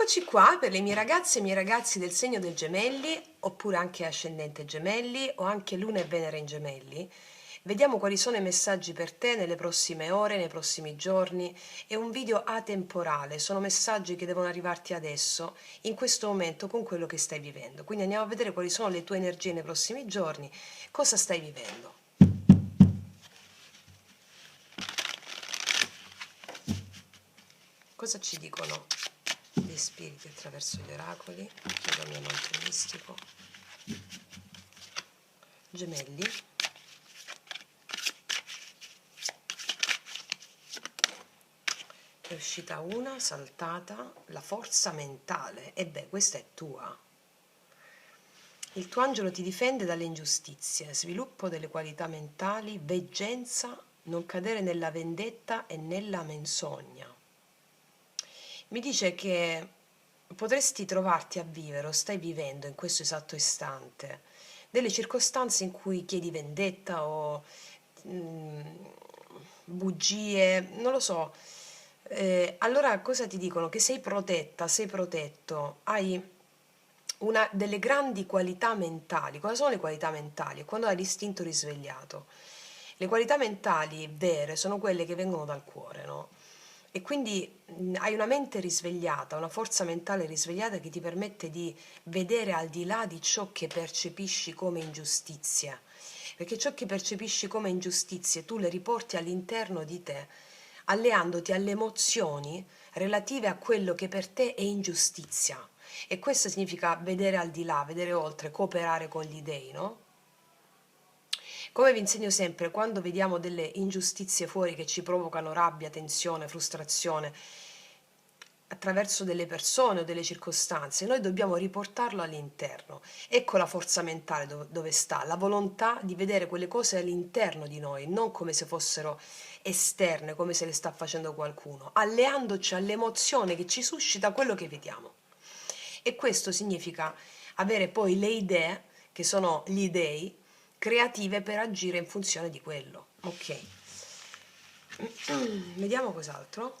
Eccoci qua per le mie ragazze e i miei ragazzi del segno del Gemelli, oppure anche ascendente Gemelli o anche Luna e Venere in Gemelli. Vediamo quali sono i messaggi per te nelle prossime ore, nei prossimi giorni. È un video atemporale, sono messaggi che devono arrivarti adesso, in questo momento, con quello che stai vivendo. Quindi andiamo a vedere quali sono le tue energie nei prossimi giorni, cosa stai vivendo. Cosa ci dicono gli spiriti attraverso gli oracoli? Chiedo al mio amante mistico. Gemelli. È uscita una, saltata, la forza mentale. E beh, questa è tua. Il tuo angelo ti difende dalle ingiustizie, sviluppo delle qualità mentali, veggenza, non cadere nella vendetta e nella menzogna. Mi dice che potresti trovarti a vivere o stai vivendo in questo esatto istante delle circostanze in cui chiedi vendetta o bugie, non lo so. Allora cosa ti dicono? Che sei protetta, sei protetto, hai una delle grandi qualità mentali. Cosa sono le qualità mentali? È quando hai l'istinto risvegliato. Le qualità mentali vere sono quelle che vengono dal cuore, no? E quindi hai una mente risvegliata, una forza mentale risvegliata che ti permette di vedere al di là di ciò che percepisci come ingiustizia. Perché ciò che percepisci come ingiustizie tu le riporti all'interno di te, alleandoti alle emozioni relative a quello che per te è ingiustizia. E questo significa vedere al di là, vedere oltre, cooperare con gli dei, no? Come vi insegno sempre, quando vediamo delle ingiustizie fuori che ci provocano rabbia, tensione, frustrazione, attraverso delle persone o delle circostanze, noi dobbiamo riportarlo all'interno. Ecco la forza mentale dove sta, la volontà di vedere quelle cose all'interno di noi, non come se fossero esterne, come se le sta facendo qualcuno, alleandoci all'emozione che ci suscita quello che vediamo. E questo significa avere poi le idee, che sono gli dei, creative per agire in funzione di quello. Ok. Vediamo cos'altro.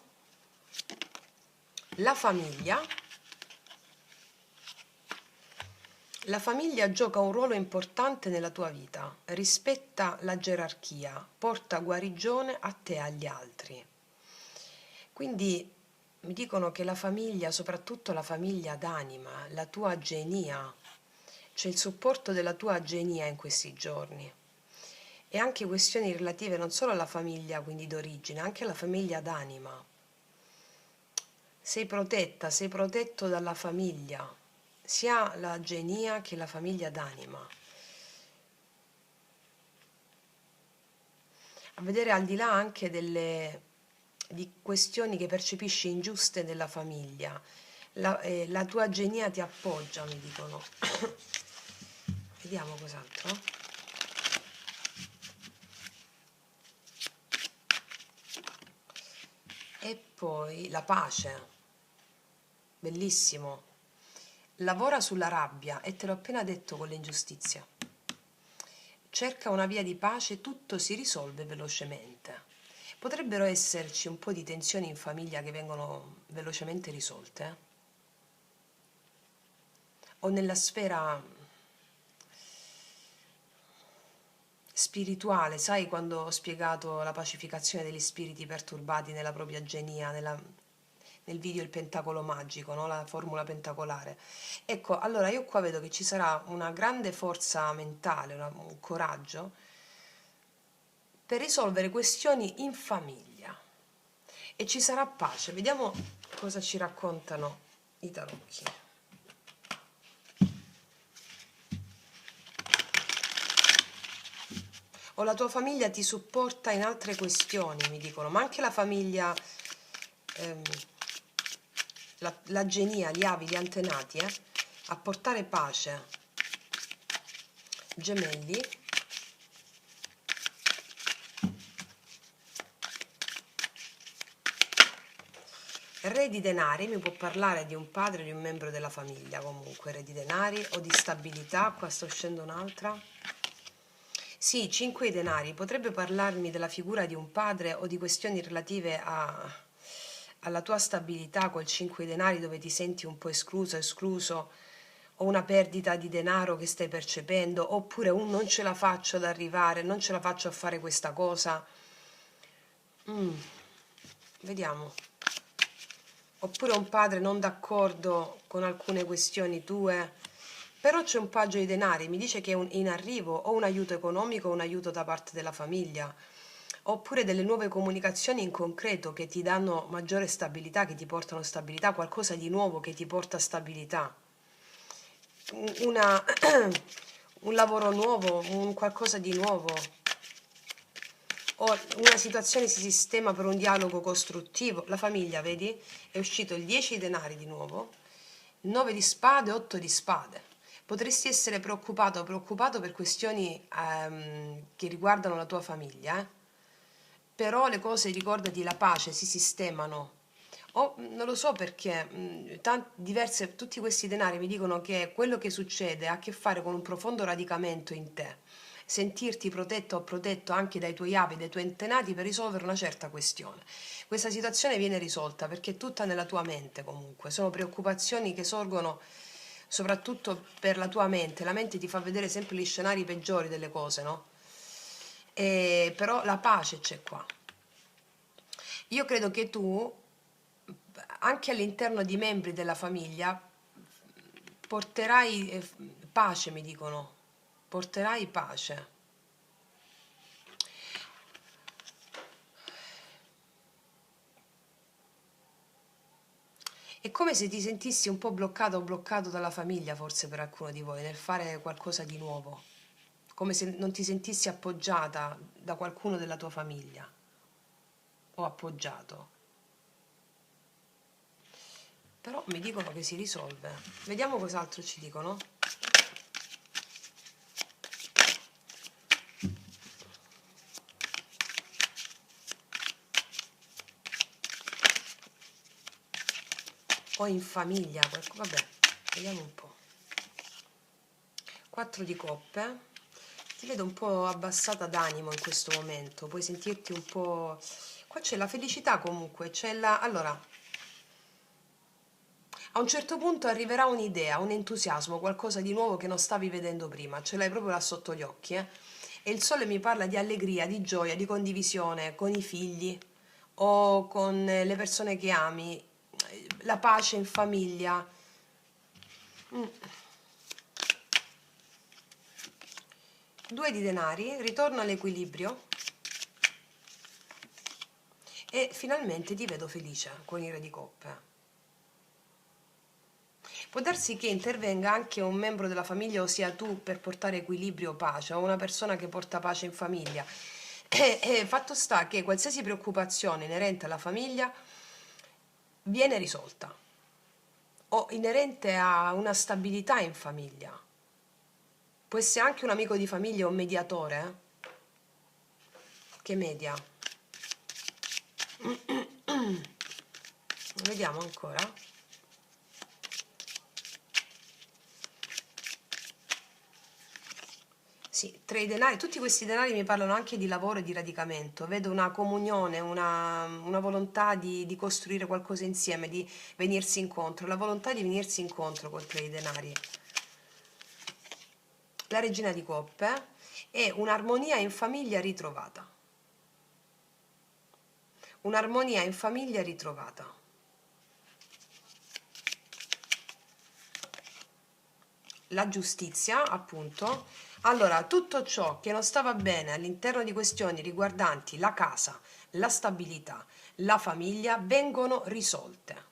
La famiglia. La famiglia gioca un ruolo importante nella tua vita, rispetta la gerarchia, porta guarigione a te e agli altri. Quindi mi dicono che la famiglia, soprattutto la famiglia d'anima, la tua genia, c'è il supporto della tua genia in questi giorni. E anche questioni relative non solo alla famiglia, quindi d'origine, anche alla famiglia d'anima. Sei protetta, sei protetto dalla famiglia, sia la genia che la famiglia d'anima. A vedere al di là anche di questioni che percepisci ingiuste nella famiglia. La tua genia ti appoggia, mi dicono. Vediamo cos'altro. E poi la pace. Bellissimo. Lavora sulla rabbia e te l'ho appena detto con l'ingiustizia. Cerca una via di pace, tutto si risolve velocemente. Potrebbero esserci un po' di tensioni in famiglia che vengono velocemente risolte, o nella sfera spirituale, sai, quando ho spiegato la pacificazione degli spiriti perturbati nella propria genia, nel video Il Pentacolo Magico, no? La formula pentacolare. Ecco, allora io qua vedo che ci sarà una grande forza mentale, un coraggio per risolvere questioni in famiglia e ci sarà pace. Vediamo cosa ci raccontano i tarocchi. O la tua famiglia ti supporta in altre questioni, mi dicono, ma anche la famiglia, la genia, gli avi, gli antenati, a portare pace. Gemelli. Re di denari, mi può parlare di un padre o di un membro della famiglia, comunque, re di denari o di stabilità, qua sta uscendo un'altra. Sì, 5 denari, potrebbe parlarmi della figura di un padre o di questioni relative alla tua stabilità col 5 denari, dove ti senti un po' escluso, escluso, o una perdita di denaro che stai percependo, oppure un non ce la faccio ad arrivare, non ce la faccio a fare questa cosa. Mm, vediamo. Oppure un padre non d'accordo con alcune questioni tue, però c'è un paggio di denari, mi dice che è in arrivo o un aiuto economico o un aiuto da parte della famiglia, oppure delle nuove comunicazioni in concreto che ti danno maggiore stabilità, che ti portano stabilità, qualcosa di nuovo che ti porta stabilità. Una, un lavoro nuovo, un qualcosa di nuovo, o una situazione si sistema per un dialogo costruttivo. La famiglia, vedi? È uscito il 10 di denari di nuovo, 9 di spade, 8 di spade. Potresti essere preoccupato o preoccupato per questioni che riguardano la tua famiglia, però le cose, ricordati, la pace si sistemano. O non lo so perché tutti questi denari mi dicono che quello che succede ha a che fare con un profondo radicamento in te, sentirti protetto o protetto anche dai tuoi avi, dai tuoi antenati per risolvere una certa questione. Questa situazione viene risolta perché è tutta nella tua mente comunque, sono preoccupazioni che sorgono soprattutto per la tua mente. La mente ti fa vedere sempre gli scenari peggiori delle cose, no? Però la pace c'è qua. Io credo che tu, anche all'interno di membri della famiglia, porterai pace, mi dicono, porterai pace. È come se ti sentissi un po' bloccato o bloccato dalla famiglia, forse per alcuno di voi, nel fare qualcosa di nuovo, come se non ti sentissi appoggiata da qualcuno della tua famiglia o appoggiato. Però mi dicono che si risolve. Vediamo cos'altro ci dicono. O in famiglia, vabbè, vediamo un po'. 4 di coppe. Ti vedo un po' abbassata d'animo in questo momento, puoi sentirti un po'. Qua c'è la felicità comunque, c'è la. Allora, a un certo punto arriverà un'idea, un entusiasmo, qualcosa di nuovo che non stavi vedendo prima, ce l'hai proprio là sotto gli occhi, eh? E il sole mi parla di allegria, di gioia, di condivisione con i figli o con le persone che ami, la pace in famiglia. Mm. 2 di denari, ritorno all'equilibrio e finalmente ti vedo felice con il re di coppe. Può darsi che intervenga anche un membro della famiglia, ossia tu, per portare equilibrio o pace, o una persona che porta pace in famiglia. E fatto sta che qualsiasi preoccupazione inerente alla famiglia viene risolta, o inerente a una stabilità in famiglia. Può essere anche un amico di famiglia o un mediatore, che media. Vediamo ancora. Sì, 3 denari, tutti questi denari mi parlano anche di lavoro e di radicamento. Vedo una comunione, una volontà di costruire qualcosa insieme, di venirsi incontro, la volontà di venirsi incontro col 3 di denari. La regina di coppe e un'armonia in famiglia ritrovata. Un'armonia in famiglia ritrovata. La giustizia, appunto. Allora, tutto ciò che non stava bene all'interno di questioni riguardanti la casa, la stabilità, la famiglia, vengono risolte.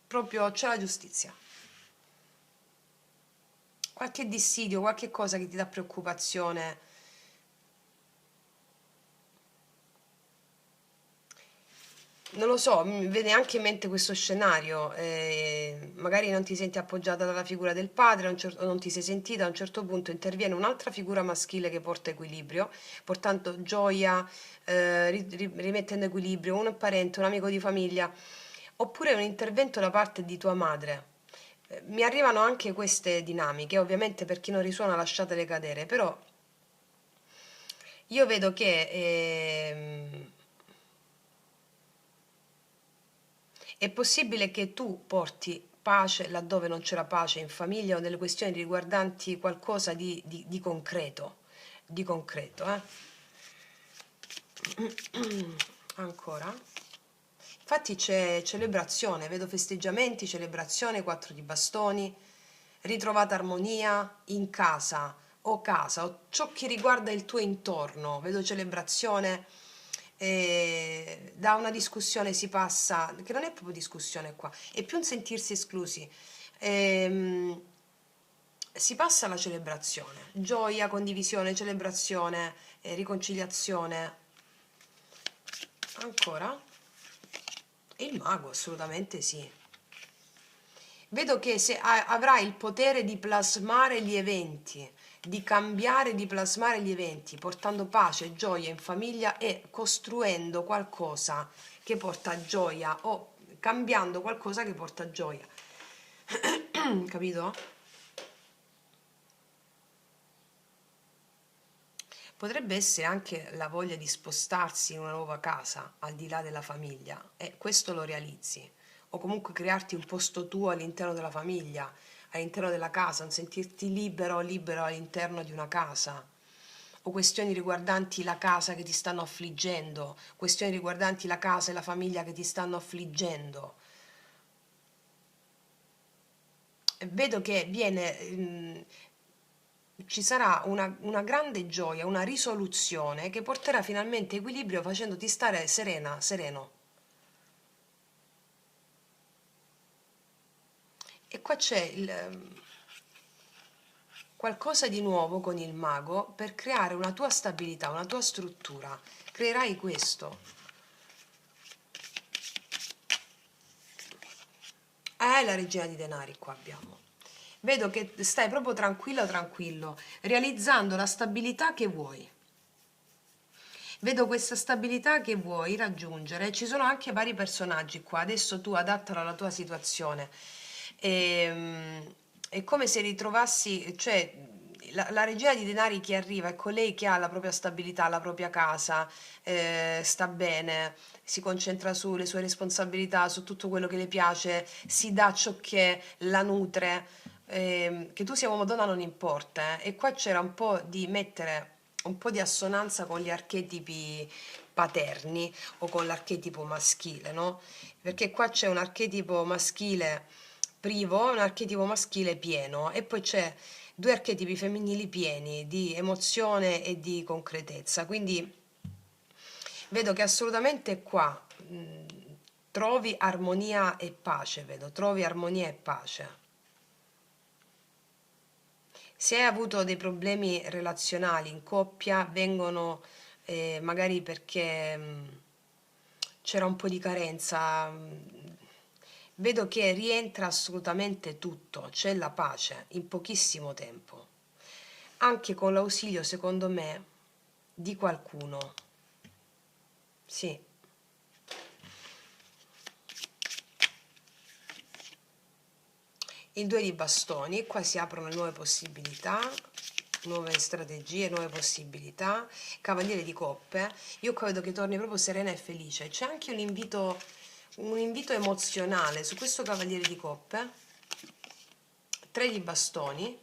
Proprio c'è la giustizia. Qualche dissidio, qualche cosa che ti dà preoccupazione. Non lo so, mi viene anche in mente questo scenario, magari non ti senti appoggiata dalla figura del padre, o non ti sei sentita, a un certo punto interviene un'altra figura maschile che porta equilibrio, portando gioia, rimettendo equilibrio, un parente, un amico di famiglia, oppure un intervento da parte di tua madre. Mi arrivano anche queste dinamiche, ovviamente per chi non risuona lasciatele cadere, però io vedo che È possibile che tu porti pace laddove non c'era pace in famiglia o nelle questioni riguardanti qualcosa di concreto, di concreto, Ancora. Infatti c'è celebrazione, vedo festeggiamenti, celebrazione, 4 di bastoni, ritrovata armonia in casa o ciò che riguarda il tuo intorno, vedo celebrazione, da una discussione si passa, che non è proprio discussione qua, è più un sentirsi esclusi, ehm, si passa alla celebrazione, gioia, condivisione, celebrazione, riconciliazione, ancora. Il mago, assolutamente sì. Vedo che se avrai il potere di plasmare gli eventi, di cambiare, di plasmare gli eventi, portando pace e gioia in famiglia e costruendo qualcosa che porta gioia o cambiando qualcosa che porta gioia. Capito? Potrebbe essere anche la voglia di spostarsi in una nuova casa al di là della famiglia e questo lo realizzi, o comunque crearti un posto tuo all'interno della famiglia, all'interno della casa, non sentirti libero o libero all'interno di una casa, o questioni riguardanti la casa che ti stanno affliggendo, questioni riguardanti la casa e la famiglia che ti stanno affliggendo. Vedo che ci sarà una grande gioia, una risoluzione che porterà finalmente equilibrio facendoti stare serena, sereno. E qua c'è qualcosa di nuovo con il mago per creare una tua stabilità, una tua struttura. Creerai questo. La regina di denari qua abbiamo. Vedo che stai proprio tranquillo, tranquillo, realizzando la stabilità che vuoi. Vedo questa stabilità che vuoi raggiungere. Ci sono anche vari personaggi qua. Adesso tu adattalo alla tua situazione. È come se ritrovassi, cioè, la regina di denari che arriva è colei che ha la propria stabilità, la propria casa, sta bene, si concentra sulle sue responsabilità, su tutto quello che le piace, si dà ciò che la nutre. Che tu sia uomo o donna non importa, eh. E qua c'era un po' di mettere un po' di assonanza con gli archetipi paterni o con l'archetipo maschile, no? Perché qua c'è un archetipo maschile privo e un archetipo maschile pieno e poi c'è due archetipi femminili pieni di emozione e di concretezza. Quindi vedo che assolutamente qua trovi armonia e pace, vedo, trovi armonia e pace. Se hai avuto dei problemi relazionali in coppia, vengono magari perché c'era un po' di carenza. Vedo che rientra assolutamente tutto, c'è la pace in pochissimo tempo, anche con l'ausilio, secondo me, di qualcuno. Sì. Il 2 di bastoni, qua si aprono nuove possibilità, nuove strategie, nuove possibilità. Cavaliere di coppe, io qua vedo che torni proprio serena e felice. C'è anche un invito emozionale su questo cavaliere di coppe. 3 di bastoni,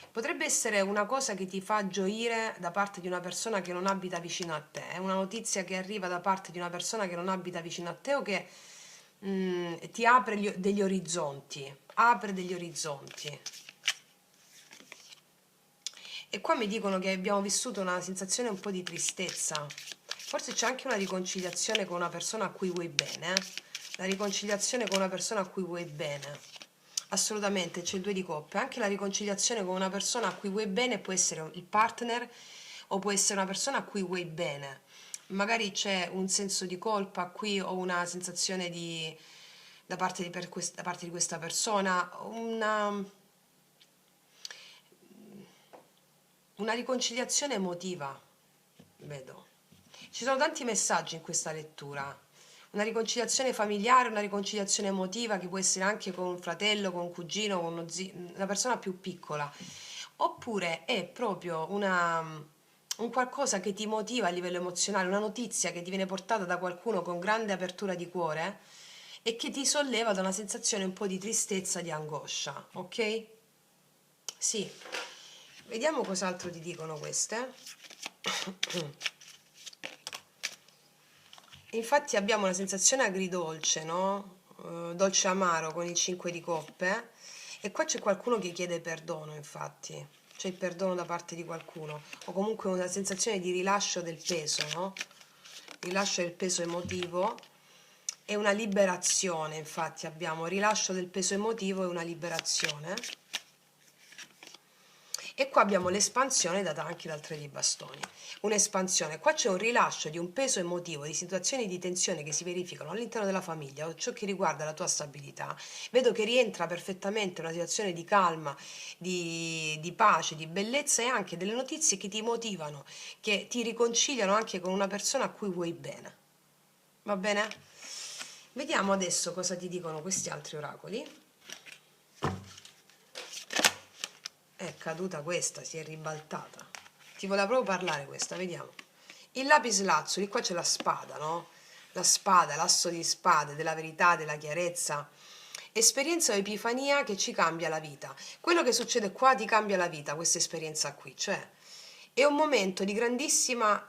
potrebbe essere una cosa che ti fa gioire da parte di una persona che non abita vicino a te, è una notizia che arriva da parte di una persona che non abita vicino a te o che ti apre degli orizzonti, apre degli orizzonti. E qua mi dicono che abbiamo vissuto una sensazione un po' di tristezza, forse c'è anche una riconciliazione con una persona a cui vuoi bene, la riconciliazione con una persona a cui vuoi bene. Assolutamente, c'è il 2 di coppe. Anche la riconciliazione con una persona a cui vuoi bene può essere il partner o può essere una persona a cui vuoi bene. Magari c'è un senso di colpa qui o una sensazione da parte di questa persona, una riconciliazione emotiva, vedo. Ci sono tanti messaggi in questa lettura. Una riconciliazione familiare, una riconciliazione emotiva che può essere anche con un fratello, con un cugino, con una persona più piccola. Oppure è proprio un qualcosa che ti motiva a livello emozionale, una notizia che ti viene portata da qualcuno con grande apertura di cuore e che ti solleva da una sensazione un po' di tristezza, di angoscia, ok? Sì, vediamo cos'altro ti dicono queste. Infatti abbiamo una sensazione agridolce, no? Dolce amaro con il 5 di coppe. E qua c'è qualcuno che chiede perdono, infatti. C'è il perdono da parte di qualcuno. O comunque una sensazione di rilascio del peso, no? Rilascio del peso emotivo e una liberazione, infatti abbiamo rilascio del peso emotivo e una liberazione. E qua abbiamo l'espansione data anche dal 3 di bastoni. Un'espansione, qua c'è un rilascio di un peso emotivo, di situazioni di tensione che si verificano all'interno della famiglia o ciò che riguarda la tua stabilità. Vedo che rientra perfettamente una situazione di calma, di pace, di bellezza e anche delle notizie che ti motivano, che ti riconciliano anche con una persona a cui vuoi bene. Va bene? Vediamo adesso cosa ti dicono questi altri oracoli. È caduta questa, si è ribaltata. Ti voleva proprio parlare questa, vediamo. Il lapislazzuli, qua c'è la spada, no? La spada, l'asso di spade, della verità, della chiarezza. Esperienza o epifania che ci cambia la vita. Quello che succede qua ti cambia la vita, questa esperienza qui. Cioè, è un momento di grandissima,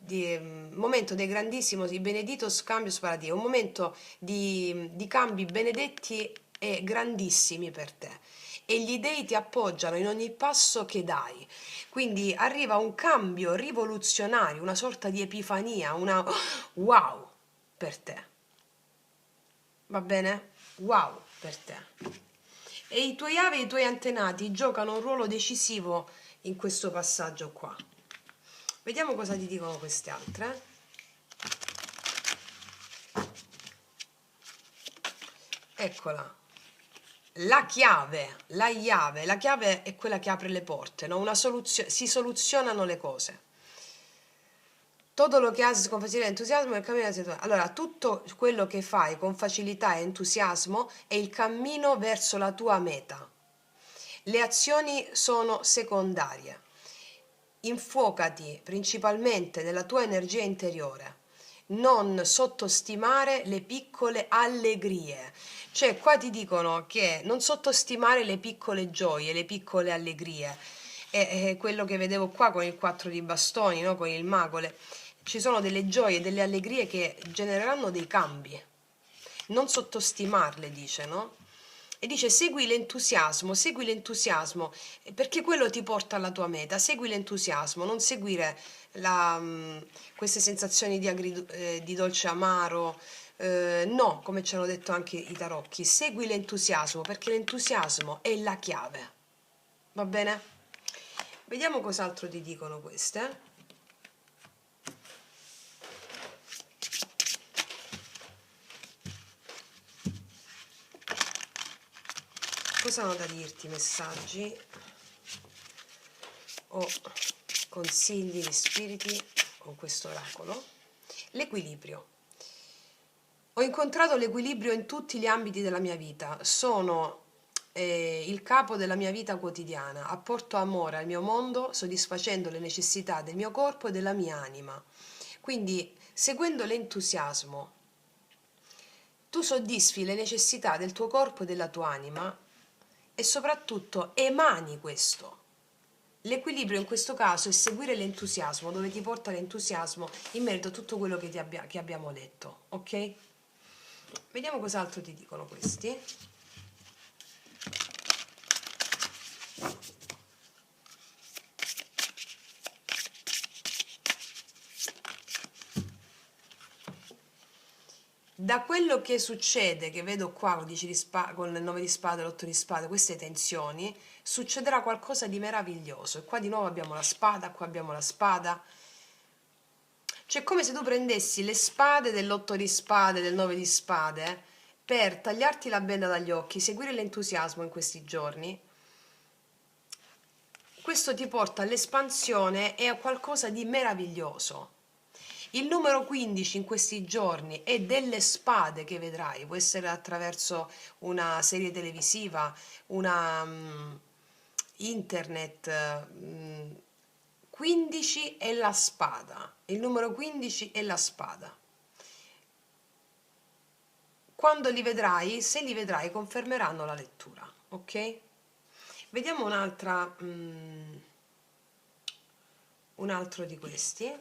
momento di grandissimo, di benedito scambio sparativo, un momento di cambi benedetti e grandissimi per te. E gli dei ti appoggiano in ogni passo che dai. Quindi arriva un cambio rivoluzionario, una sorta di epifania, una wow per te. Va bene? Wow per te. E i tuoi avi e i tuoi antenati giocano un ruolo decisivo in questo passaggio qua. Vediamo cosa ti dicono queste altre. Eccola. La chiave è quella che apre le porte, no? Si soluzionano le cose. Tutto lo che haces con facilità e entusiasmo è il cammino della situazione. Allora, tutto quello che fai con facilità e entusiasmo è il cammino verso la tua meta. Le azioni sono secondarie. Infuocati principalmente nella tua energia interiore. Non sottostimare le piccole allegrie. Cioè, qua ti dicono che non sottostimare le piccole gioie, le piccole allegrie. È quello che vedevo qua con il 4 di bastoni, no? Con il magole. Ci sono delle gioie, delle allegrie che genereranno dei cambi. Non sottostimarle, dice, no? E dice segui l'entusiasmo, perché quello ti porta alla tua meta, segui l'entusiasmo, non seguire queste sensazioni di dolce amaro, no, come ci hanno detto anche i tarocchi, segui l'entusiasmo, perché l'entusiasmo è la chiave, va bene? Vediamo cos'altro ti dicono queste. Cosa hanno da dirti messaggi o consigli di spiriti con questo oracolo? L'equilibrio. Ho incontrato l'equilibrio in tutti gli ambiti della mia vita, sono il capo della mia vita quotidiana, apporto amore al mio mondo soddisfacendo le necessità del mio corpo e della mia anima. Quindi, seguendo l'entusiasmo, tu soddisfi le necessità del tuo corpo e della tua anima e soprattutto emani questo. L'equilibrio in questo caso è seguire l'entusiasmo, dove ti porta l'entusiasmo in merito a tutto quello che abbiamo letto, ok? Vediamo cos'altro ti dicono questi. Da quello che succede, che vedo qua con, 10 di con il 9 di spade e l'8 di spade, queste tensioni, succederà qualcosa di meraviglioso. E qua di nuovo abbiamo la spada, qua abbiamo la spada. Cioè, come se tu prendessi le spade dell'8 di spade, del 9 di spade, per tagliarti la benda dagli occhi, seguire l'entusiasmo in questi giorni. Questo ti porta all'espansione e a qualcosa di meraviglioso. Il numero 15 in questi giorni è delle spade che vedrai, può essere attraverso una serie televisiva, una internet. 15 è la spada, il numero 15 è la spada. quando li vedrai, se li vedrai, confermeranno la lettura, ok? Vediamo un'altra, un altro di questi,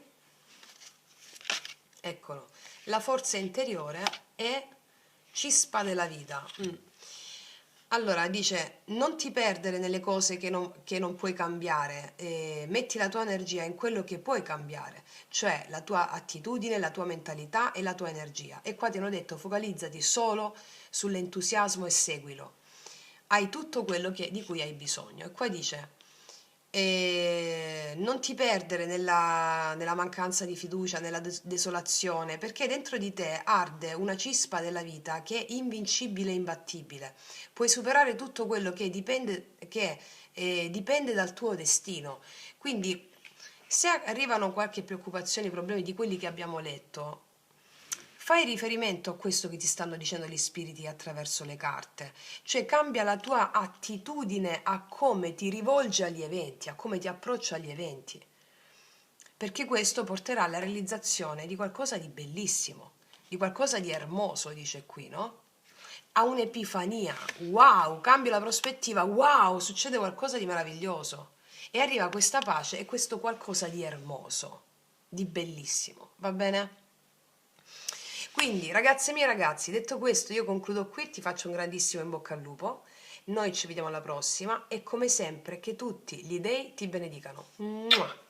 eccolo, la forza interiore e cispa della vita. Allora, dice, non ti perdere nelle cose che non puoi cambiare, metti la tua energia in quello che puoi cambiare, cioè la tua attitudine, la tua mentalità e la tua energia. E qua ti hanno detto, focalizzati solo sull'entusiasmo e seguilo. Hai tutto quello di cui hai bisogno. E qua dice, non ti perdere nella mancanza di fiducia, nella desolazione, perché dentro di te arde una cispa della vita che è invincibile e imbattibile. Puoi superare tutto quello dipende dal tuo destino. Quindi, se arrivano qualche preoccupazione, problemi di quelli che abbiamo letto, fai riferimento a questo che ti stanno dicendo gli spiriti attraverso le carte, cioè cambia la tua attitudine a come ti rivolgi agli eventi, a come ti approcci agli eventi, perché questo porterà alla realizzazione di qualcosa di bellissimo, di qualcosa di ermoso, dice qui, no? A un'epifania, wow, cambio la prospettiva, wow, succede qualcosa di meraviglioso e arriva questa pace e questo qualcosa di ermoso, di bellissimo, va bene? Quindi, ragazze mie e ragazzi, detto questo, io concludo qui, ti faccio un grandissimo in bocca al lupo. Noi ci vediamo alla prossima e come sempre che tutti gli dei ti benedicano. Mua!